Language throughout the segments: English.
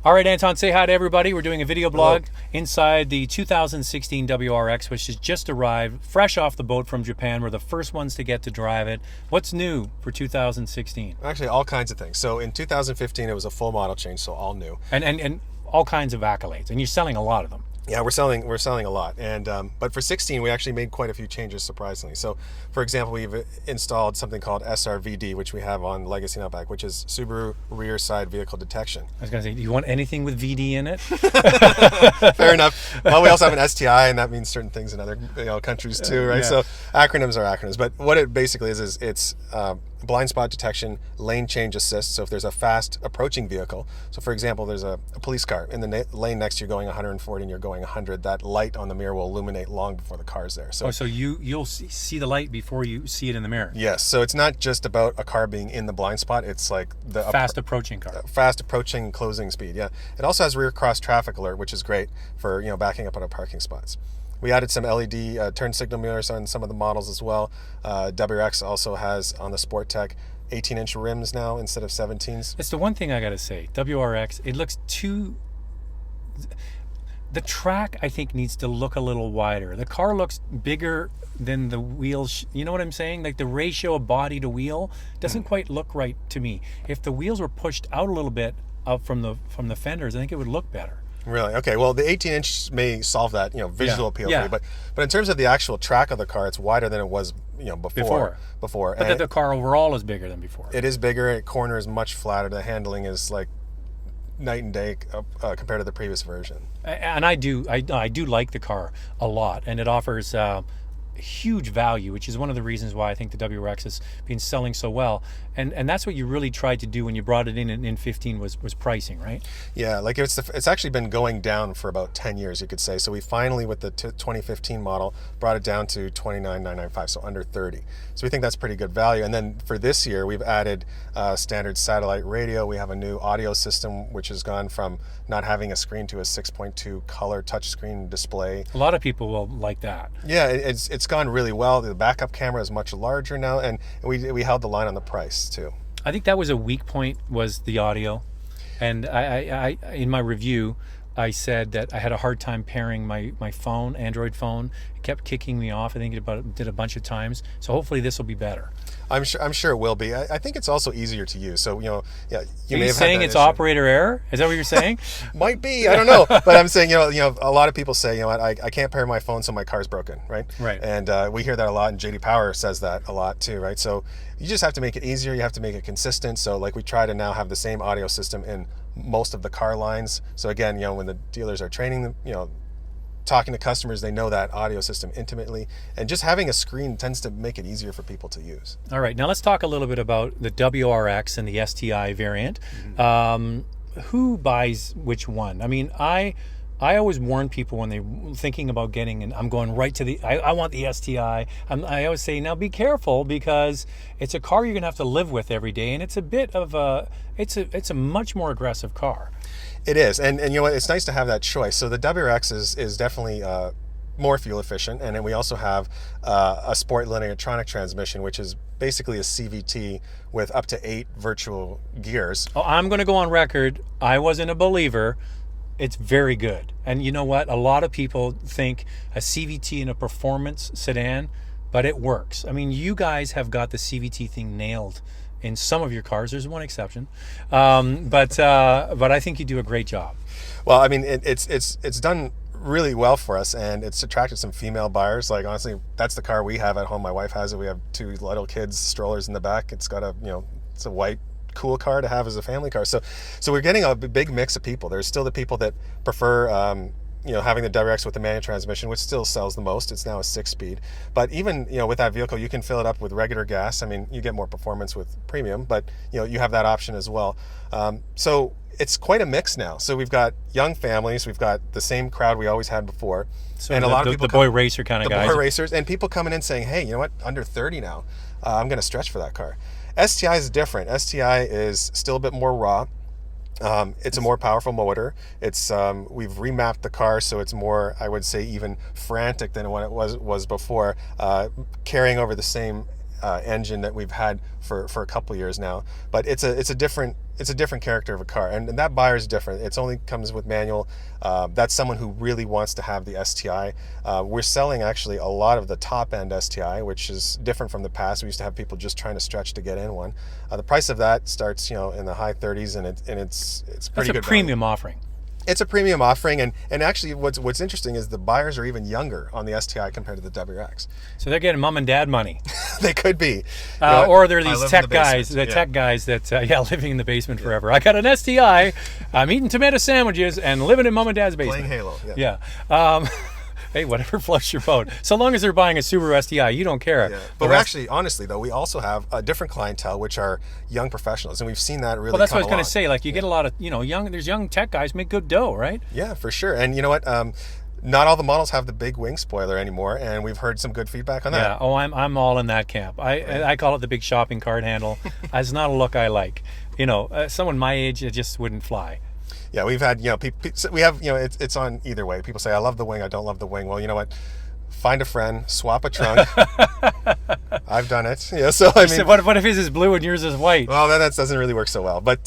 All right, Anton, say hi to everybody. We're doing a video blog inside the 2016 WRX, which has just arrived, fresh off the boat from Japan. We're the first ones to get to drive it. What's new for 2016? Actually, all kinds of things. So in 2015, it was a full model change, so all new. And all kinds of accolades, and you're selling a lot of them. Yeah, we're selling a lot, and but for 16 we actually made quite a few changes, surprisingly. So, for example, we've installed something called SRVD, which we have on Legacy and Outback, which is Subaru Rear Side Vehicle Detection. I was going to say, do you want anything with VD in it? Fair enough. Well, we also have an STI, and that means certain things in other countries too, right? Yeah. So acronyms are acronyms, but what it basically is it's blind spot detection, lane change assist. So if there's a fast approaching vehicle, so for example, there's a police car in the lane next to you going 140 and you're going 100, that light on the mirror will illuminate long before the car's there. So, so you'll see the light before you see it in the mirror. Yes. So it's not just about a car being in the blind spot. It's like the fast approaching car. Fast approaching closing speed. Yeah. It also has rear cross traffic alert, which is great for backing up out of parking spots. We added some LED turn signal mirrors on some of the models as well. WRX also has on the Sport Tech 18-inch rims now instead of 17s. It's the one thing I got to say. WRX, it looks too... The track, I think, needs to look a little wider. The car looks bigger than the wheels. You know what I'm saying? Like the ratio of body to wheel doesn't quite look right to me. If the wheels were pushed out a little bit up from the fenders, I think it would look better. Really? Okay. Well, the 18-inch may solve that, visual appeal for you. But in terms of the actual track of the car, it's wider than it was, before. But the car overall is bigger than before. It is bigger. The corner is much flatter. The handling is like night and day compared to the previous version. And I do like the car a lot, and it offers huge value, which is one of the reasons why I think the WRX has been selling so well. And that's what you really tried to do when you brought it in 15 was pricing, right? Yeah, like it's actually been going down for about 10 years, you could say. So we finally, with the 2015 model, brought it down to $29,995, so under 30. So we think that's pretty good value. And then for this year, we've added standard satellite radio. We have a new audio system, which has gone from not having a screen to a 6.2 color touchscreen display. A lot of people will like that. Yeah, it's gone really well. The backup camera is much larger now, and we held the line on the price too. I think that was a weak point, was the audio. And I in my review, I said that I had a hard time pairing my phone, Android phone. It kept kicking me off. I think it did a bunch of times. So hopefully this will be better. I'm sure it will be. I think it's also easier to use. So you may have saying had that it's issue. Operator error. Is that what you're saying? Might be. I don't know. But I'm saying a lot of people say I can't pair my phone, so my car's broken, right? Right. And we hear that a lot, and JD Power says that a lot too, right? So you just have to make it easier. You have to make it consistent. So like we try to now have the same audio system in most of the car lines. So again, when the dealers are training them, talking to customers, they know that audio system intimately, and just having a screen tends to make it easier for people to use. All right, now let's talk a little bit about the WRX and the STI variant. Mm-hmm. Who buys which one? I mean, I always warn people when they're thinking about getting, and I'm going right to I want the STI. I always say, now be careful, because it's a car you're gonna have to live with every day, and it's a bit of it's a much more aggressive car. It is, and you know what? It's nice to have that choice. So the WRX is definitely more fuel efficient, and then we also have a sport linear-tronic transmission, which is basically a CVT with up to 8 virtual gears. Oh, I'm going to go on record. I wasn't a believer. It's very good, and you know what? A lot of people think a CVT in a performance sedan, but it works. I mean, you guys have got the CVT thing nailed in some of your cars. There's one exception, but I think you do a great job. Well, I mean, it's done really well for us, and it's attracted some female buyers. Like, honestly, that's the car we have at home. My wife has it. We have 2 little kids, strollers in the back. It's got it's a white, cool car to have as a family car. So we're getting a big mix of people. There's still the people that prefer having the WRX with the manual transmission, which still sells the most. It's now a 6-speed. But even, with that vehicle, you can fill it up with regular gas. I mean, you get more performance with premium, but, you have that option as well. So it's quite a mix now. So we've got young families. We've got the same crowd we always had before. So and a lot of people, the boy racer kind of guys. The boy racers, and people coming in saying, hey, you know what, under 30 now, I'm going to stretch for that car. STI is different. STI is still a bit more raw. It's a more powerful motor. It's we've remapped the car so it's more, I would say, even frantic than what it was before, carrying over the same engine that we've had for a couple years now. But it's a different character of a car, and that buyer is different. It's only comes with manual. That's someone who really wants to have the STI. We're selling actually a lot of the top end STI, which is different from the past. We used to have people just trying to stretch to get in one. The price of that starts, in the high 30s, and it's pretty good. That's a premium offering. It's a premium offering, and actually what's interesting is the buyers are even younger on the STI compared to the WRX. So they're getting mom and dad money. They could be. Or they're these tech guys, tech guys that, living in the basement forever. I got an STI, I'm eating tomato sandwiches and living in mom and dad's basement. Playing Halo. Yeah. Hey, whatever floats your boat. So long as they're buying a Subaru STI, you don't care. Yeah. But we're actually, honestly, though, we also have a different clientele, which are young professionals, and we've seen that really. Well, that's come what I was going to along. say. Like, you get a lot of, there's young tech guys make good dough, right? Yeah, for sure. And you know what? Not all the models have the big wing spoiler anymore, and we've heard some good feedback on that. Yeah. Oh, I'm all in that camp. I call it the big shopping cart handle. It's not a look I like. Someone my age, it just wouldn't fly. Yeah, we've had, we have, it's on either way. People say, I love the wing, I don't love the wing. Well, you know what? Find a friend, swap a trunk. I've done it. Yeah, so I mean, what if his is blue and yours is white? Well, that doesn't really work so well. But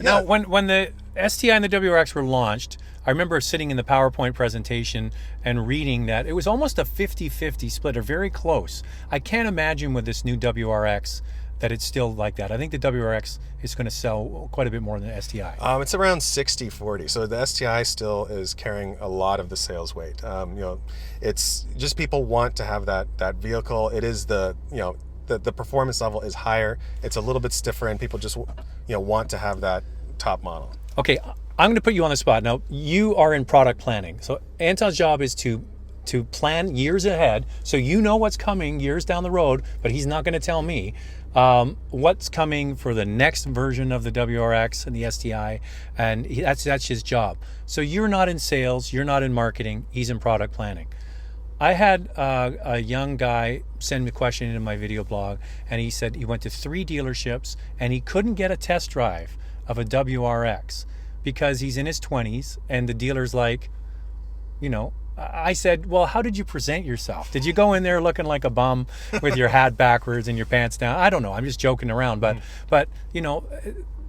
now, when the STI and the WRX were launched, I remember sitting in the PowerPoint presentation and reading that it was almost a 50-50 split, or very close. I can't imagine with this new WRX that it's still like that. I think the WRX is going to sell quite a bit more than the STI. It's around 60-40. So the STI still is carrying a lot of the sales weight. It's just people want to have that vehicle. It is the performance level is higher. It's a little bit stiffer, and people just want to have that top model. Okay, I'm going to put you on the spot. Now, you are in product planning. So Anton's job is to plan years ahead, so you know what's coming years down the road, but he's not going to tell me what's coming for the next version of the WRX and the STI, and that's his job. So you're not in sales, you're not in marketing, he's in product planning. I had a young guy send me a question into my video blog, and he said he went to 3 dealerships and he couldn't get a test drive of a WRX because he's in his 20s, and the dealer's like, I said, well, how did you present yourself? Did you go in there looking like a bum with your hat backwards and your pants down? I don't know. I'm just joking around. But what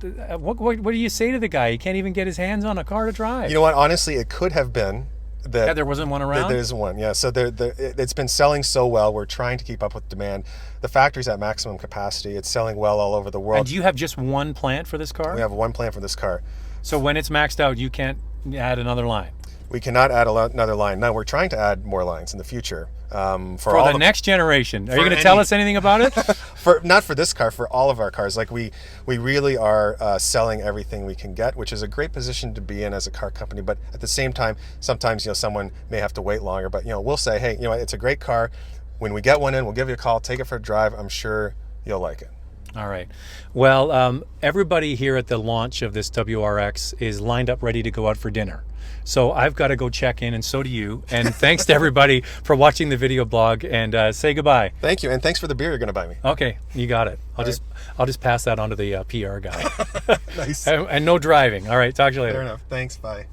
do you say to the guy? He can't even get his hands on a car to drive. You know what? Honestly, it could have been that there wasn't one around? There isn't one, yeah. So it's been selling so well. We're trying to keep up with demand. The factory's at maximum capacity. It's selling well all over the world. And do you have just one plant for this car? We have one plant for this car. So when it's maxed out, you can't add another line? We cannot add another line. Now, we're trying to add more lines in the future. For the next generation. Are you going to tell us anything about it? Not for this car, for all of our cars. Like we really are selling everything we can get, which is a great position to be in as a car company. But at the same time, sometimes someone may have to wait longer. But we'll say, hey, it's a great car. When we get one in, we'll give you a call, take it for a drive. I'm sure you'll like it. All right. Well, everybody here at the launch of this WRX is lined up ready to go out for dinner. So I've got to go check in, and so do you. And thanks to everybody for watching the video blog, and say goodbye. Thank you, and thanks for the beer you're going to buy me. Okay, you got it. I'll just pass that on to the PR guy. Nice. And no driving. All right, talk to you later. Fair enough. Thanks. Bye.